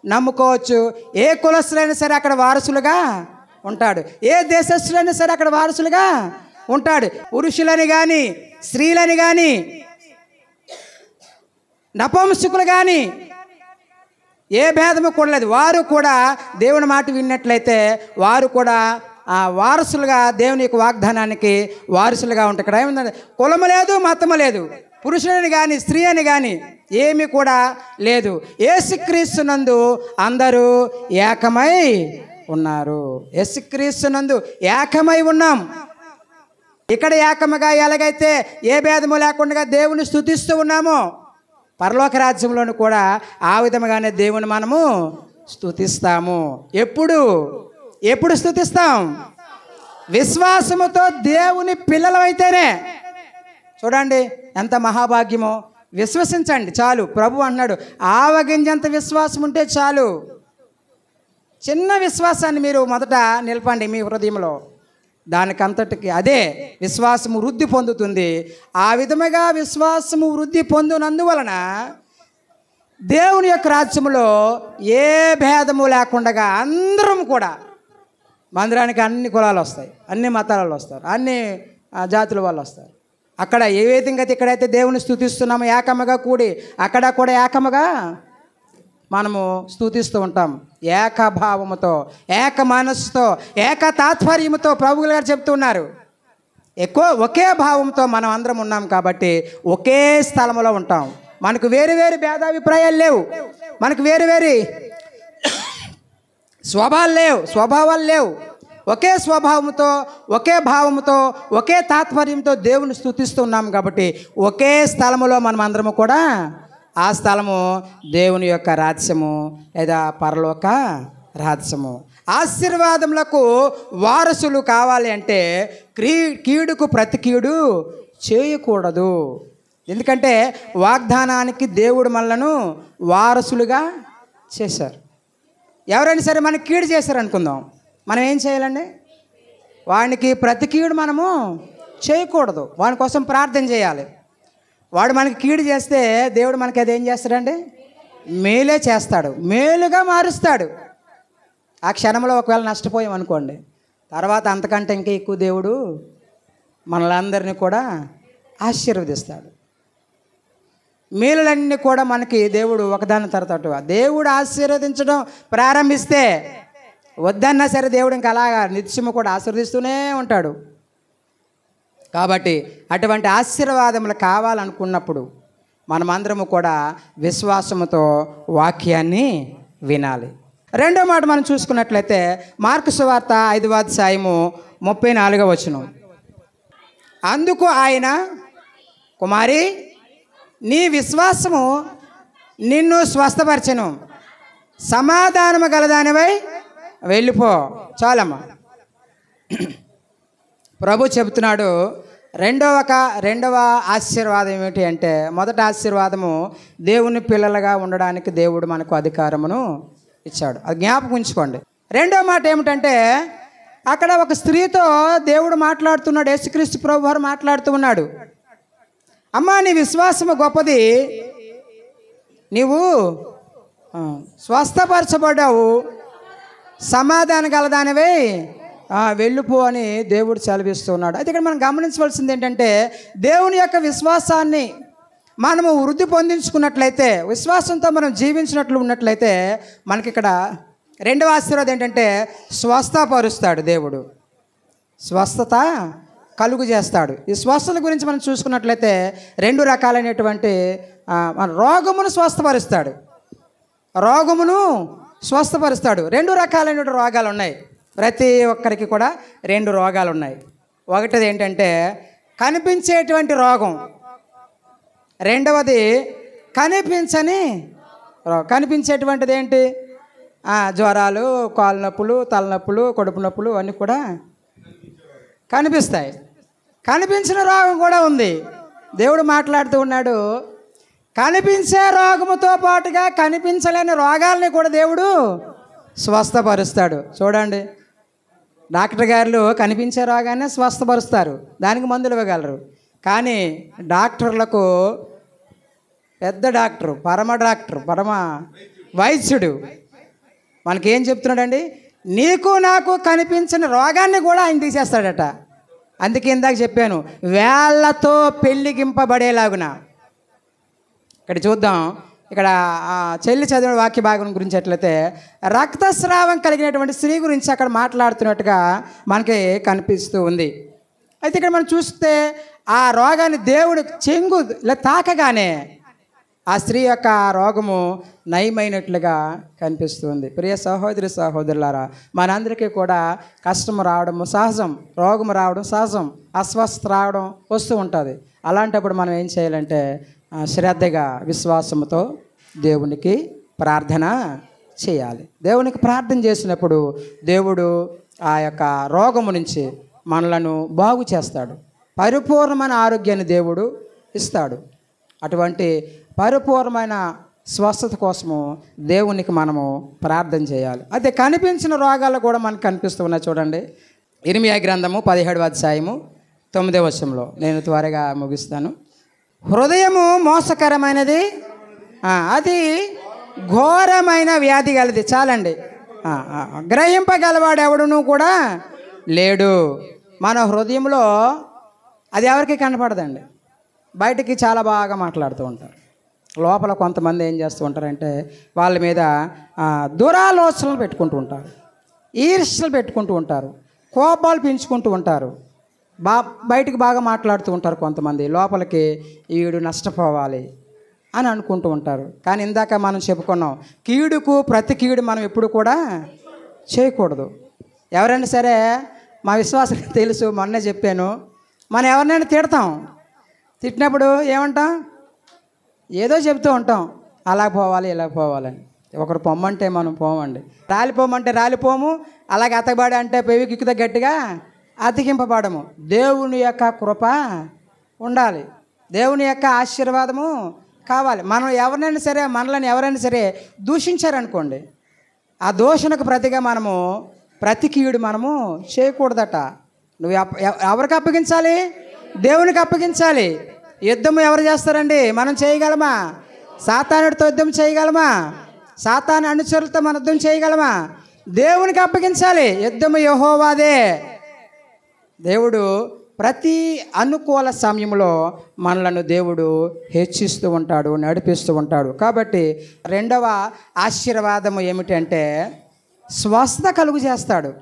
Speaker 1: నమ్ముకోవచ్చు. ఏ కులస్తులైనా సరే అక్కడ వారసులుగా ఉంటాడు. ఏ దేశస్థులైనా సరే అక్కడ వారసులుగా ఉంటాడు. పురుషులని కానీ స్త్రీలని కానీ నపుంసకులు కానీ ఏ భేదము కూడా లేదు. వారు కూడా దేవుని మాట విన్నట్లయితే వారు కూడా వారసులుగా దేవుని యొక్క వాగ్దానానికి వారసులుగా ఉంటారు. ఇక్కడ ఏముందంటే కులము లేదు, మతము లేదు, పురుషులని కానీ స్త్రీ అని కానీ ఏమీ కూడా లేదు. యేసుక్రీస్తునందు అందరూ ఏకమై ఉన్నారు. యేసుక్రీస్తునందు ఏకమై ఉన్నాం. ఇక్కడ ఏకముగా ఎలాగైతే ఏ భేదము లేకుండా దేవుని స్తుతిస్తూ ఉన్నామో, పరలోక రాజ్యంలోను కూడా ఆ విధముగానే దేవుని మనము స్తుతిస్తాము. ఎప్పుడు స్తుతిస్తాం? విశ్వాసముతో దేవుని పిల్లలు అయితేనే. చూడండి ఎంత మహాభాగ్యమో. విశ్వసించండి చాలు. ప్రభు అన్నాడు ఆవగింజంత విశ్వాసం ఉంటే చాలు. చిన్న విశ్వాసాన్ని మీరు మొదట నిలపండి మీ హృదయంలో. దానికంతటికి అదే విశ్వాసము వృద్ధి పొందుతుంది. ఆ విధముగా విశ్వాసము వృద్ధి పొందినందువలన దేవుని యొక్క రాజ్యములో ఏ భేదము లేకుండా అందరం కూడా మందిరానికి అన్ని కులాలు వస్తాయి, అన్ని మతాలు వస్తారు, అన్ని జాతుల వాళ్ళు వస్తారు. అక్కడ ఏ విధంగా ఇక్కడైతే దేవుని స్తుతిస్తున్నామో ఏకముగా కూడి అక్కడ కూడా ఏకముగా మనము స్తుతిస్తూ ఉంటాం. ఏకభావముతో, ఏక మనస్సుతో, ఏక తాత్పర్యముతో ప్రభువు గారు చెప్తున్నారు. ఒకే భావంతో మనం అందరం ఉన్నాం కాబట్టి ఒకే స్థలంలో ఉంటాం. మనకు వేరు వేరు భేదాభిప్రాయాలు లేవు, మనకు వేరు వేరు స్వభావాలు లేవు. ఒకే స్వభావంతో, ఒకే భావంతో, ఒకే తాత్పర్యంతో దేవుని స్తుతిస్తున్నాం కాబట్టి ఒకే స్థలములో మనం అందరము కూడా ఆ స్థలము దేవుని యొక్క రాజ్యము లేదా పరలోక రాజ్యము. ఆశీర్వాదములకు వారసులు కావాలి అంటే కీడుకు ప్రతి కీడు చేయకూడదు. ఎందుకంటే వాగ్దానానికి దేవుడు మనలను వారసులుగా చేశారు. ఎవరైనా సరే మనకి కీడు చేశారు అనుకుందాం, మనం ఏం చేయాలండి? వానికి ప్రతి కీడు మనము చేయకూడదు, వాని కోసం ప్రార్థన చేయాలి. వాడు మనకి కీడు చేస్తే దేవుడు మనకి అదేం చేస్తాడండి? మేలే చేస్తాడు, మేలుగా మారుస్తాడు. ఆ క్షణంలో ఒకవేళ నష్టపోయాం అనుకోండి, తర్వాత అంతకంటే ఇంకా ఎక్కువ దేవుడు మనలందరినీ కూడా ఆశీర్వదిస్తాడు. మేలులన్నీ కూడా మనకి దేవుడు ఒకదాని తర్వాత దేవుడు ఆశీర్వదించడం ప్రారంభిస్తే వద్దన్నా సరే దేవుడు ఇంకా అలాగా నిత్యము కూడా ఆశీర్వదిస్తూనే ఉంటాడు. కాబట్టి అటువంటి ఆశీర్వాదములు కావాలనుకున్నప్పుడు మనమందరము కూడా విశ్వాసముతో వాక్యాన్ని వినాలి. రెండో మాట మనం చూసుకున్నట్లయితే మార్కు సువార్త 5వ అధ్యాయము 34వ వచనం. అందుకు ఆయన, కుమారి, నీ విశ్వాసము నిన్ను స్వస్థపరచెను, సమాధానము గలదానివై వెళ్ళిపో. చాలమ్మా. ప్రభు చెబుతున్నాడు రెండవ ఆశీర్వాదం ఏమిటి అంటే, మొదటి ఆశీర్వాదము దేవుని పిల్లలుగా ఉండడానికి దేవుడు మనకు అధికారమును ఇచ్చాడు. అది జ్ఞాపకం ఉంచుకోండి. రెండో మాట ఏమిటంటే, అక్కడ ఒక స్త్రీతో దేవుడు మాట్లాడుతున్నాడు, యేసుక్రీస్తు ప్రభు వారు మాట్లాడుతూ ఉన్నాడు. అమ్మా, నీ విశ్వాసము గొప్పది, నీవు స్వస్థపరచబడ్డావు, సమాధానం గలదానివే వెళ్ళిపో అని దేవుడు సెలవిస్తూ ఉన్నాడు. అయితే ఇక్కడ మనం గమనించవలసింది ఏంటంటే, దేవుని యొక్క విశ్వాసాన్ని మనము వృద్ధి పొందించుకున్నట్లయితే, విశ్వాసంతో మనం జీవించినట్లు ఉన్నట్లయితే, మనకి ఇక్కడ రెండవ ఆశీర్వాదం ఏంటంటే స్వస్థపరుస్తాడు దేవుడు. స్వస్థత కలుగు చేస్తాడు. ఈ స్వస్థత గురించి మనం చూసుకున్నట్లయితే 2 రకాలైనటువంటి రోగమును స్వస్థపరుస్తాడు. రోగమును స్వస్థపరుస్తాడు. 2 రకాలైనటువంటి రోగాలు ఉన్నాయి. ప్రతి ఒక్కరికి కూడా 2 రోగాలు ఉన్నాయి. ఒకటిది ఏంటంటే కనిపించేటువంటి రోగం, రెండవది కనిపించని రోగం. కనిపించేటువంటిది ఏంటి? జ్వరాలు, కాలు నొప్పులు, తలనొప్పులు, కడుపు నొప్పులు అన్నీ కూడా కనిపిస్తాయి. కనిపించిన రోగం కూడా ఉంది. దేవుడు మాట్లాడుతూ ఉన్నాడు, కనిపించే రోగముతో పాటుగా కనిపించలేని రోగాల్ని కూడా దేవుడు స్వస్థపరుస్తాడు. చూడండి, డాక్టర్ గారు కనిపించే రోగాన్ని స్వస్థపరుస్తారు, దానికి మందులు ఇవ్వగలరు. కానీ డాక్టర్లకు పెద్ద డాక్టరు, పరమ వైద్యుడు మనకేం చెప్తున్నాడండి? నీకు నాకు కనిపించిన రోగాన్ని కూడా ఆయన తీసేస్తాడట. అందుకే ఇందాక చెప్పాను, వేళ్లతో పెళ్ళిగింపబడేలాగున. ఇక్కడ చూద్దాం, ఇక్కడ చెల్లి చదివిన వాక్య భాగం గురించి ఎట్లయితే రక్తస్రావం కలిగినటువంటి స్త్రీ గురించి అక్కడ మాట్లాడుతున్నట్టుగా మనకి కనిపిస్తూ ఉంది. అయితే ఇక్కడ మనం చూస్తే ఆ రోగాన్ని దేవుడు చెంగు తాకగానే ఆ స్త్రీ యొక్క రోగము నయమైనట్లుగా కనిపిస్తుంది. ప్రియ సహోదరి సహోదరులారా, మనందరికీ కూడా కష్టం రావడం సహజం, రోగం రావడం సహజం, అస్వస్థత రావడం వస్తూ ఉంటుంది. అలాంటప్పుడు మనం ఏం చేయాలంటే శ్రద్ధగా విశ్వాసంతో దేవునికి ప్రార్థన చేయాలి. దేవునికి ప్రార్థన చేసినప్పుడు దేవుడు ఆ యొక్క రోగము నుంచి మనలను బాగు చేస్తాడు. పరిపూర్ణమైన ఆరోగ్యాన్ని దేవుడు ఇస్తాడు. అటువంటి పరిపూర్ణమైన స్వస్థత కోసము దేవునికి మనము ప్రార్థన చేయాలి. అయితే కనిపించిన రోగాలు కూడా మనకు కనిపిస్తూ ఉన్నాయి. చూడండి, ఇర్మియా గ్రంథము 17వ అధ్యాయము 9వ వచనంలో, నేను త్వరగా ముగిస్తాను. హృదయము మోసకరమైనది, అది ఘోరమైన వ్యాధి గలది. చాలండి, గ్రహింపగలవాడు ఎవడును కూడా లేడు. మన హృదయంలో అది ఎవరికి కనపడదండి, బయటికి చాలా బాగా మాట్లాడుతూ ఉంటారు. లోపల కొంతమంది ఏం చేస్తూ ఉంటారంటే వాళ్ళ మీద దురాలోచనలు పెట్టుకుంటూ ఉంటారు, ఈర్ష్యలు పెట్టుకుంటూ ఉంటారు, కోపాలు పెంచుకుంటూ ఉంటారు, బయటికి బాగా మాట్లాడుతూ ఉంటారు. కొంతమంది లోపలికి ఈడు నష్టపోవాలి అని అనుకుంటూ ఉంటారు. కానీ ఇందాక మనం చెప్పుకున్నాం, కీడుకు ప్రతి కీడు మనం ఎప్పుడు కూడా చేయకూడదు. ఎవరైనా సరే, మా విశ్వాసం తెలుసు, మొన్నే చెప్పాను, మనం ఎవరినైనా తిడతాం, తిట్టినప్పుడు ఏమంటాం? ఏదో చెప్తూ ఉంటాం, అలా పోవాలి ఇలా పోవాలని. ఒకరు పొమ్మంటే మనం పోమండి, రాలిపోమంటే రాలిపోము, అలాగే అతకబాడి అంటే పెవి గిక్కుతో గట్టిగా అతికింపబడము. దేవుని యొక్క కృప ఉండాలి, దేవుని యొక్క ఆశీర్వాదము కావాలి. మనం ఎవరినైనా సరే, మనల్ని ఎవరైనా సరే దూషించారనుకోండి, ఆ దూషణకు ప్రతిగా మనము ప్రతి కీడు మనము చేయకూడదట. నువ్వు ఎవరికి అప్పగించాలి? దేవునికి అప్పగించాలి. యుద్ధము ఎవరు చేస్తారండి? మనం చేయగలమా? సాతానుడితో యుద్ధం చేయగలమా? సాతాను అనుచరులతో మన యుద్ధం చేయగలమా? దేవునికి అప్పగించాలి. యుద్ధము యెహోవాదే. దేవుడు ప్రతి అనుకూల సమయంలో మనలను దేవుడు హెచ్చిస్తూ ఉంటాడు, నడిపిస్తూ ఉంటాడు. కాబట్టి రెండవ ఆశీర్వాదము ఏమిటంటే స్వస్థత కలుగు చేస్తాడు.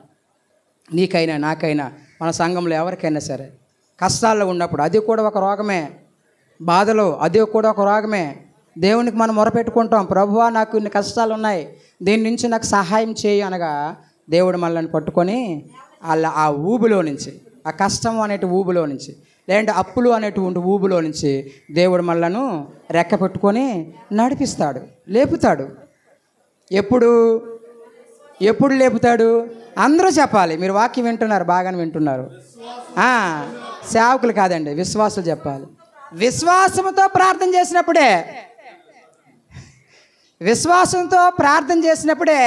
Speaker 1: నీకైనా నాకైనా మన సంఘంలో ఎవరికైనా సరే కష్టాల్లో ఉన్నప్పుడు, అది కూడా ఒక రోగమే, బాధలో అది కూడా ఒక రోగమే. దేవునికి మనం మొరపెట్టుకుంటాం, ప్రభువా నాకు ఇన్ని కష్టాలు ఉన్నాయి, దీని నుంచి నాకు సహాయం చేయి అనగా దేవుడు మనల్ని పట్టుకొని అలా ఆ ఊబిలో నుంచి, ఆ కష్టం అనేటి ఊబిలో నుంచి, లేదంటే అప్పులు అనేటువంటి ఊబిలో నుంచి దేవుడు మనలను రెక్క పెట్టుకొని నడిపిస్తాడు, లేపుతాడు. ఎప్పుడు లేపుతాడు? అందరూ చెప్పాలి. మీరు వాక్యం వింటున్నారు, బాగానే వింటున్నారు. సేవకులు కాదండి, విశ్వాసులు చెప్పాలి. విశ్వాసంతో ప్రార్థన చేసినప్పుడే, విశ్వాసంతో ప్రార్థన చేసినప్పుడే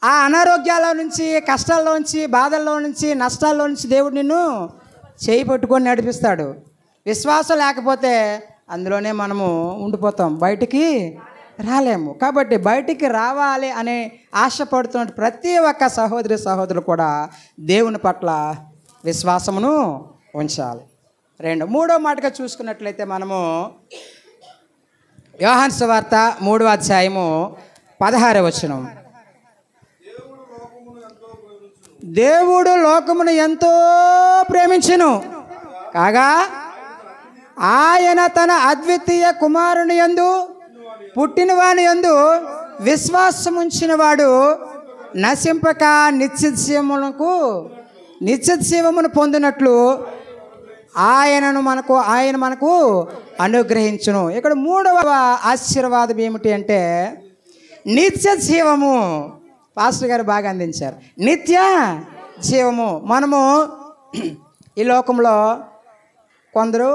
Speaker 1: ఆ అనారోగ్యాల నుంచి, కష్టాల్లో నుంచి, బాధల్లో నుంచి, నష్టాల్లో నుంచి దేవుడు నిన్ను చేయి పట్టుకొని నడిపిస్తాడు. విశ్వాసం లేకపోతే అందులోనే మనము ఉండిపోతాం, బయటికి రాలేము. కాబట్టి బయటికి రావాలి అనే ఆశపడుతున్న ప్రతి ఒక్క సహోదరి సహోదరులు కూడా దేవుని పట్ల విశ్వాసమును ఉంచాలి. మూడో మాటగా చూసుకున్నట్లయితే మనము యోహాను సువార్త 3వ అధ్యాయము 16వ వచనం. దేవుడు లోకమును ఎంతో ప్రేమించెను కాగా ఆయన తన అద్వితీయ కుమారుని యందు పుట్టిన వాని యందు విశ్వాసముంచిన వాడు నశింపక నిత్యజీవమును పొందినట్లు ఆయన మనకు అనుగ్రహించును. ఇక్కడ 3వ ఆశీర్వాదం ఏమిటి అంటే నిత్య జీవము. పాస్టర్ గారు బాగా అందించారు. నిత్య జీవము. మనము ఈ లోకంలో కొందరు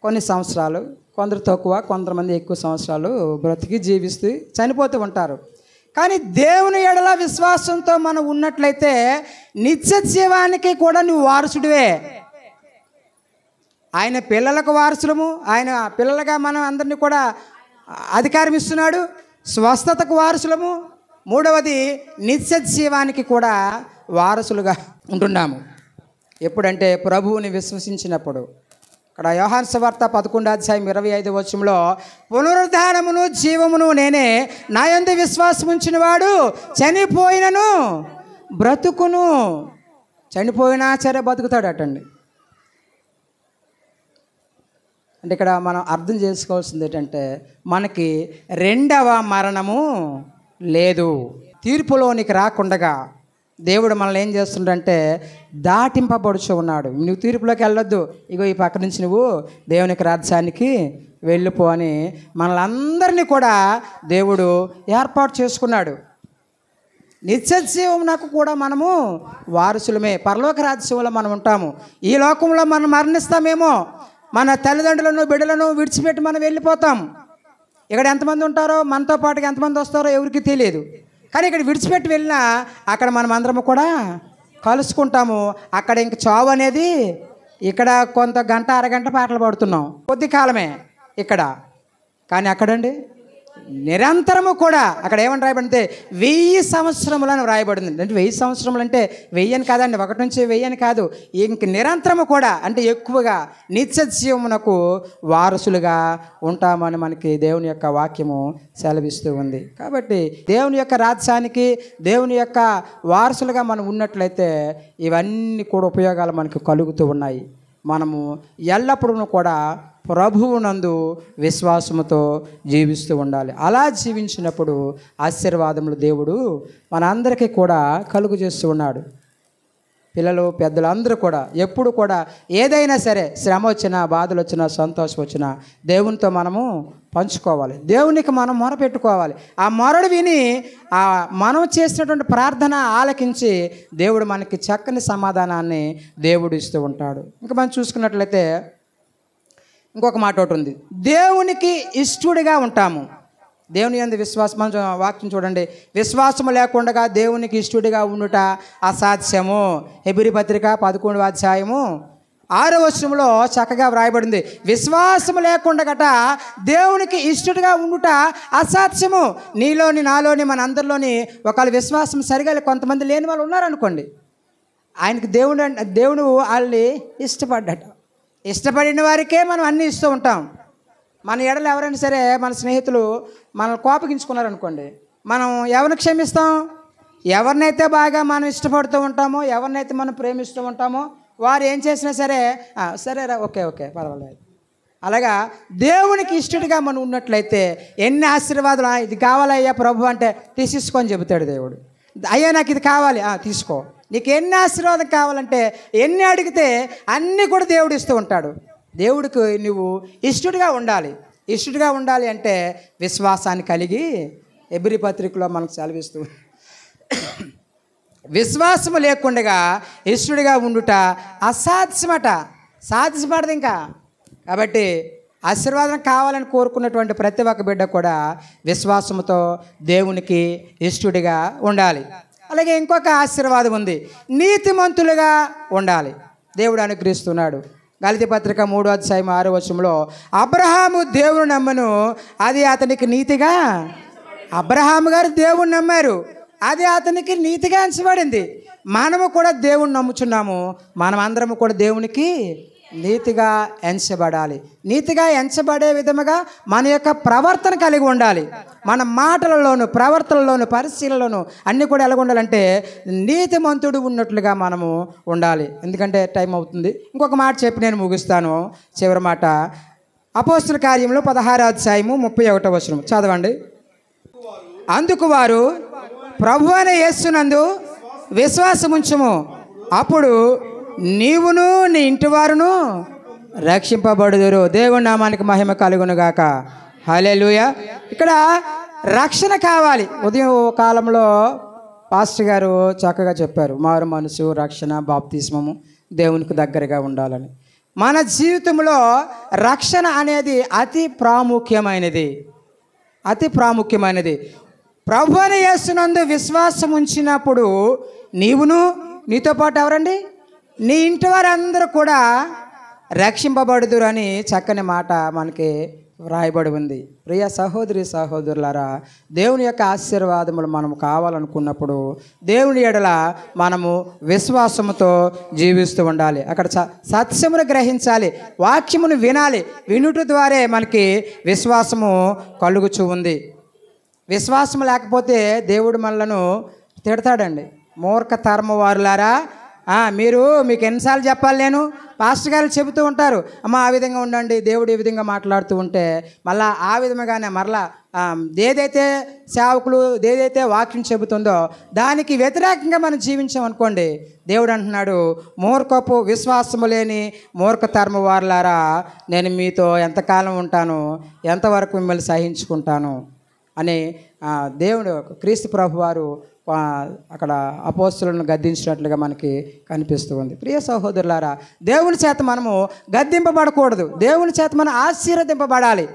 Speaker 1: కొన్ని సంవత్సరాలు, కొందరు తక్కువ, కొంతమంది ఎక్కువ సంవత్సరాలు బ్రతికి జీవిస్తూ చనిపోతూ ఉంటారు. కానీ దేవుని ఎడల విశ్వాసంతో మనం ఉన్నట్లయితే నిత్య జీవానికి కూడా నువ్వు వారసుడివే. ఆయన పిల్లలకు వారసులము. ఆయన పిల్లలుగా మనం అందరినీ కూడా అధికారం ఇస్తున్నాడు. స్వస్థతకు వారసులము. 3వది నిత్య జీవానికి కూడా వారసులుగా ఉంటున్నాము. ఎప్పుడంటే ప్రభువుని విశ్వసించినప్పుడు. ఇక్కడ యోహాను సువార్త 11వ అధ్యాయం 25వ వచనంలో పునరుద్ధానమును జీవమును నేనే, నా యందు విశ్వాసం ఉంచిన వాడు చనిపోయినను బ్రతుకును. చనిపోయినా సరే బతుకుతాడు అటండి. అంటే ఇక్కడ మనం అర్థం చేసుకోవాల్సింది ఏంటంటే మనకి రెండవ మరణము లేదు. తీర్పులోనికి రాకుండగా దేవుడు మనల్ని ఏం చేస్తుండంటే దాటింపబడుచు ఉన్నాడు. నువ్వు తీర్పులోకి వెళ్ళొద్దు, ఇగో ఈ పక్క నుంచి నువ్వు దేవునికి రాజ్యానికి వెళ్ళిపో అని మనలందరినీ కూడా దేవుడు ఏర్పాటు చేసుకున్నాడు. నిత్యజీవమునకు కూడా మనము వారసులమే. పరలోక రాజ్యంలో మనం ఉంటాము. ఈ లోకంలో మనం మరణిస్తామేమో, మన తల్లిదండ్రులను బిడ్డలను విడిచిపెట్టి మనం వెళ్ళిపోతాం. ఇక్కడ ఎంతమంది ఉంటారో, మనతో పాటుగా ఎంతమంది వస్తారో ఎవరికి తెలియదు. కానీ ఇక్కడ విడిచిపెట్టి వెళ్ళినా అక్కడ మనం అందరము కూడా కలుసుకుంటాము. అక్కడ ఇంక చావు అనేది, ఇక్కడ కొంత గంట అరగంట పాటలు పాడుతున్నాం, కొద్ది కాలమే ఇక్కడ. కానీ అక్కడండి నిరంతరము కూడా అక్కడ ఏమని రాయబడితే 1000 సంవత్సరములను రాయబడింది. అంటే 1000 సంవత్సరములు అంటే 1000 అని కాదండి, 1 నుంచి 1000 అని కాదు. ఇంక నిరంతరము కూడా అంటే ఎక్కువగా నిత్య జీవమునకు వారసులుగా ఉంటామని మనకి దేవుని యొక్క వాక్యము సెలవిస్తూ ఉంది. కాబట్టి దేవుని యొక్క రాజ్యానికి, దేవుని యొక్క వారసులుగా మనం ఉన్నట్లయితే ఇవన్నీ కూడా ఉపయోగాలు మనకు కలుగుతూ ఉన్నాయి. మనము ఎల్లప్పుడూ కూడా ప్రభువునందు విశ్వాసముతో జీవిస్తూ ఉండాలి. అలా జీవించినప్పుడు ఆశీర్వాదములు దేవుడు మనందరికీ కూడా కలుగు చేస్తూ ఉన్నాడు. పిల్లలు, పెద్దలు అందరూ కూడా ఎప్పుడు కూడా ఏదైనా సరే శ్రమ వచ్చినా, బాధలు వచ్చినా, సంతోషం వచ్చినా దేవునితో మనము పంచుకోవాలి. దేవునికి మనం మొరపెట్టుకోవాలి. ఆ మొరడు విని మనం చేసినటువంటి ప్రార్థన ఆలకించి దేవుడు మనకి చక్కని సమాధానాన్ని దేవుడు ఇస్తూ ఉంటాడు. ఇంకా మనం చూసుకున్నట్లయితే ఇంకొక మాట ఒకటి ఉంది, దేవునికి ఇష్టడుగా ఉంటాము. దేవుని యందు విశ్వాసం, మనం వాక్యం చూడండి, విశ్వాసము లేకుండా దేవునికి ఇష్టడుగా ఉండుట అసాధ్యము. హెబ్రీ పత్రిక 11వ అధ్యాయము 6వ వచనంలో చక్కగా వ్రాయబడింది, విశ్వాసము లేకుండా గట దేవునికి ఇష్టడుగా ఉండుట అసాధ్యము. నీలోని, నాలోని, మన అందరిలోని ఒకవేళ విశ్వాసం సరిగా కొంతమంది లేని వాళ్ళు ఉన్నారనుకోండి, ఆయనకి దేవుడు వాళ్ళని ఇష్టపడ్డట. ఇష్టపడిన వారికే మనం అన్నీ ఇస్తూ ఉంటాం. మన ఎడలు ఎవరైనా సరే, మన స్నేహితులు మనల్ని కోపగించుకున్నారనుకోండి, మనం ఎవరిని క్షమిస్తాం? ఎవరినైతే బాగా మనం ఇష్టపడుతూ ఉంటామో, ఎవరినైతే మనం ప్రేమిస్తూ ఉంటామో వారు ఏం చేసినా సరే సరేరా, ఓకే పర్వాలేదు. అలాగా దేవునికి ఇష్టడిగా మనం ఉన్నట్లయితే ఎన్ని ఆశీర్వాదాలు, ఇది కావాలయ్యా ప్రభు అంటే తీసేసుకొని చెబుతాడు దేవుడు. అయ్యా నాకు ఇది కావాలి, తీసుకో. నీకు ఎన్ని ఆశీర్వాదం కావాలంటే ఎన్ని అడిగితే అన్నీ కూడా దేవుడు ఇస్తూ ఉంటాడు. దేవుడికి నువ్వు ఇష్టడిగా ఉండాలి. ఇష్టడిగా ఉండాలి అంటే విశ్వాసాన్ని కలిగి, హెబ్రీ పత్రికలో మనకు సెలవిస్తూ, విశ్వాసము లేకుండా ఇష్టడిగా ఉండుట అసాధ్యమట. సాధ్యపడదు ఇంకా. కాబట్టి ఆశీర్వాదం కావాలని కోరుకున్నటువంటి ప్రతి ఒక్క బిడ్డ కూడా విశ్వాసముతో దేవునికి ఇష్టడిగా ఉండాలి. అలాగే ఇంకొక ఆశీర్వాదం ఉంది, నీతిమంతులుగా ఉండాలి. దేవుడు అనుగ్రహిస్తున్నాడు. గలతీ పత్రిక 3వ అధ్యాయం 6వ వచనంలో అబ్రహాము దేవుని నమ్మను, అది అతనికి నీతిగా. అబ్రహాము గారు దేవుని నమ్మారు, అది అతనికి నీతిగా ఎంచబడింది. మనము కూడా దేవుని నమ్ముచున్నాము. మనం అందరము కూడా దేవునికి నీతిగా ఎంచబడాలి. నీతిగా ఎంచబడే విధముగా మన యొక్క ప్రవర్తన కలిగి ఉండాలి. మన మాటలలోను, ప్రవర్తనలోను, పరిశీలనలోను అన్నీ కూడా ఎలా ఉండాలంటే నీతిమంతుడు ఉన్నట్లుగా మనము ఉండాలి. ఎందుకంటే టైం అవుతుంది. ఇంకొక మాట చెప్పి నేను ముగిస్తాను. చివరి మాట అపోస్తుల కార్యములు 16వ అధ్యాయము 31వ వచనం చదవండి. అందుకు వారు ప్రభు అయిన యేసునందు విశ్వాసముంచుము, అప్పుడు నీవును నీ ఇంటి వారును రక్షింపబడుదురు. దేవుని నామానికి మహిమ కలుగునుగాక. హల్లెలూయా. ఇక్కడ రక్షణ కావాలి. ఉదయం కాలంలో పాస్టర్ గారు చక్కగా చెప్పారు. మారు మనసు, రక్షణ, బాప్తిస్మము, దేవునికి దగ్గరగా ఉండాలని. మన జీవితంలో రక్షణ అనేది అతి ప్రాముఖ్యమైనది. అతి ప్రాముఖ్యమైనది. ప్రభువుని యేసునందు విశ్వాసం ఉంచినప్పుడు నీవును, నీతో పాటు ఎవరండి, నీ ఇంటి వారందరూ కూడా రక్షింపబడుదురు అని చక్కని మాట మనకి వ్రాయబడి ఉంది. ప్రియ సహోదరి సహోదరులారా, దేవుని యొక్క ఆశీర్వాదములు మనం కావాలనుకున్నప్పుడు దేవుని ఎడల మనము విశ్వాసముతో జీవిస్తూ ఉండాలి. అక్కడ సత్యమును గ్రహించాలి, వాక్యమును వినాలి. వినుట ద్వారా మనకి విశ్వాసము కలుగుచూ ఉంది. విశ్వాసం లేకపోతే దేవుడు మనలను తిడతాడండి. మూర్ఖ తరమ వారులారా, మీకు ఎన్నిసార్లు చెప్పాలి? నేను పాస్టర్ గారు చెబుతూ ఉంటారు, అమ్మ ఆ విధంగా ఉండండి, దేవుడు ఈ విధంగా మాట్లాడుతూ ఉంటే మళ్ళా ఆ విధంగానే మరలా ఏదైతే సేవకులు ఏదైతే వాక్యం చెబుతుందో దానికి వ్యతిరేకంగా మనం జీవించామనుకోండి, దేవుడు అంటున్నాడు, మూర్ఖపు విశ్వాసము లేని మూర్ఖ తరమ వారులారా, నేను మీతో ఎంతకాలం ఉంటాను, ఎంతవరకు మిమ్మల్ని సహించుకుంటాను అని దేవుడు క్రీస్తు ప్రభు వారు అక్కడ అపోస్తులను గద్దించినట్లుగా మనకి కనిపిస్తూ ఉంది. ప్రియ సహోదరులారా, దేవుని చేత మనము గద్దింపబడకూడదు, దేవుని చేత మనం ఆశీర్వదింపబడాలి.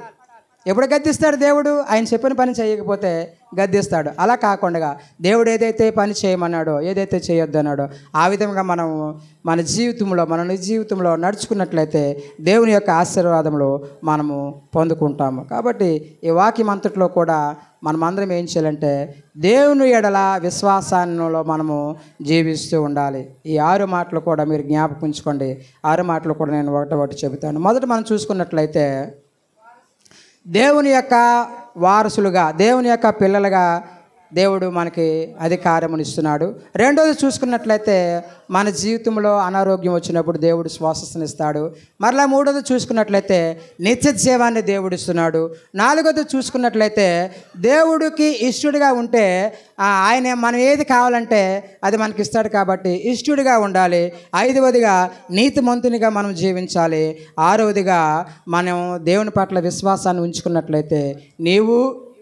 Speaker 1: ఎప్పుడు గద్దిస్తాడు దేవుడు? ఆయన చెప్పిన పని చేయకపోతే గద్దిస్తాడు. అలా కాకుండా దేవుడు ఏదైతే పని చేయమన్నాడో, ఏదైతే చేయొద్దన్నాడో ఆ విధంగా మనం మన నిజ జీవితంలో నడుచుకున్నట్లయితే దేవుని యొక్క ఆశీర్వాదంలో మనము పొందుకుంటాము. కాబట్టి ఈ వాక్యం అంతట్లో కూడా మనమందరం ఏం చేయాలంటే దేవుని ఎడల విశ్వాసాలలో మనము జీవిస్తూ ఉండాలి. ఈ 6 మాటలు కూడా మీరు జ్ఞాపకం ఉంచుకోండి. 6 మాటలు కూడా నేను ఒకటి చెబుతాను. మొదట మనం చూసుకున్నట్లయితే దేవుని యొక్క వారసులుగా, దేవుని యొక్క పిల్లలుగా దేవుడు మనకి అధికారమును ఇస్తున్నాడు. రెండోది చూసుకున్నట్లయితే మన జీవితంలో అనారోగ్యం వచ్చినప్పుడు దేవుడు స్వస్థతను ఇస్తాడు. మరలా మూడోది చూసుకున్నట్లయితే నిత్య జీవాన్ని దేవుడు ఇస్తున్నాడు. నాలుగోది చూసుకున్నట్లయితే దేవుడికి ఇష్టడుగా ఉంటే ఆయన మనం ఏది కావాలంటే అది మనకి ఇస్తాడు కాబట్టి ఇష్టడుగా ఉండాలి. ఐదవదిగా నీతిమంతునిగా మనం జీవించాలి. ఆరవదిగా మనం దేవుని పట్ల విశ్వాసాన్ని ఉంచుకున్నట్లయితే నీవు,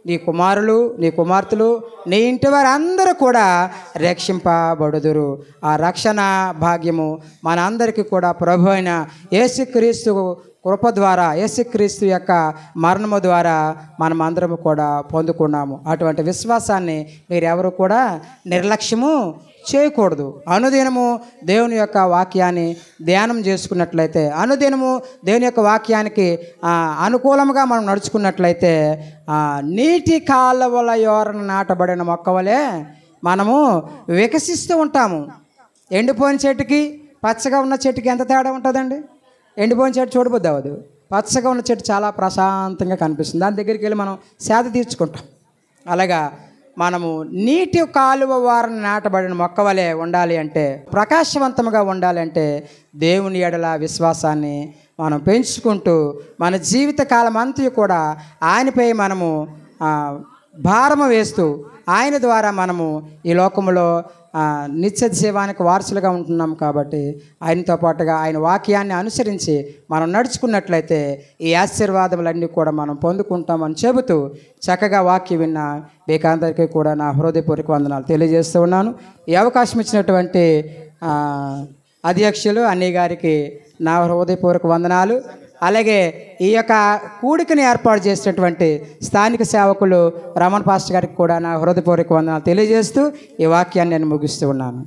Speaker 1: నీ కుమారులు, నీ కుమార్తెలు, నీ ఇంటి వారందరూ కూడా రక్షింపబడుదురు. ఆ రక్షణ భాగ్యము మన అందరికీ కూడా ప్రభు అయిన యేసుక్రీస్తు కృప ద్వారా, యేసుక్రీస్తు యొక్క మరణము ద్వారా మనం అందరము కూడా పొందుకున్నాము. అటువంటి విశ్వాసాన్ని మీరెవరు కూడా నిర్లక్ష్యము చేయకూడదు. అనుదినము దేవుని యొక్క వాక్యాన్ని ధ్యానం చేసుకున్నట్లయితే, అనుదినము దేవుని యొక్క వాక్యానికి అనుకూలంగా మనం నడుచుకున్నట్లయితే నీటి కాలువల యోరన నాటబడిన మొక్క వలె మనము వికసిస్తూ ఉంటాము. ఎండిపోయిన చెట్టుకి పచ్చగా ఉన్న చెట్టుకి ఎంత తేడా ఉంటుందండి? ఎండిపోయిన చెట్టు చూడబుద్ది అవ్వదు. పచ్చగా ఉన్న చెట్టు చాలా ప్రశాంతంగా కనిపిస్తుంది. దాని దగ్గరికి వెళ్ళి మనం సేద తీర్చుకుంటాం. అలాగా మనము నీటి కాలువ వారన నాటబడిన మొక్క వలె ఉండాలి అంటే, ప్రకాశవంతంగా ఉండాలి అంటే దేవుని ఎడల విశ్వాసాన్ని మనం పెంచుకుంటూ మన జీవిత కాలం అంతా కూడా ఆయనపై మనము భారము వేస్తూ ఆయన ద్వారా మనము ఈ లోకంలో నిత్య జీవానికి వారసులుగా ఉంటున్నాం. కాబట్టి ఆయనతో పాటుగా ఆయన వాక్యాన్ని అనుసరించి మనం నడుచుకున్నట్లయితే ఈ ఆశీర్వాదములన్నీ కూడా మనం పొందుకుంటామని చెబుతూ చక్కగా వాక్యం విన్న మీకందరికీ కూడా నా హృదయపూర్వక వందనాలు తెలియజేస్తూ ఉన్నాను. ఈ అవకాశం ఇచ్చినటువంటి అధ్యక్షులు అన్నయ్య గారికి నా హృదయపూర్వక వందనాలు. అలాగే ఈ యొక్క కూడికని ఏర్పాటు చేసినటువంటి స్థానిక సేవకులు రమణ పాస్టర్ గారికి కూడా నా హృదయపూర్వక వందనాలు తెలియజేస్తూ ఈ వాక్యాన్ని నేను ముగిస్తూ ఉన్నాను.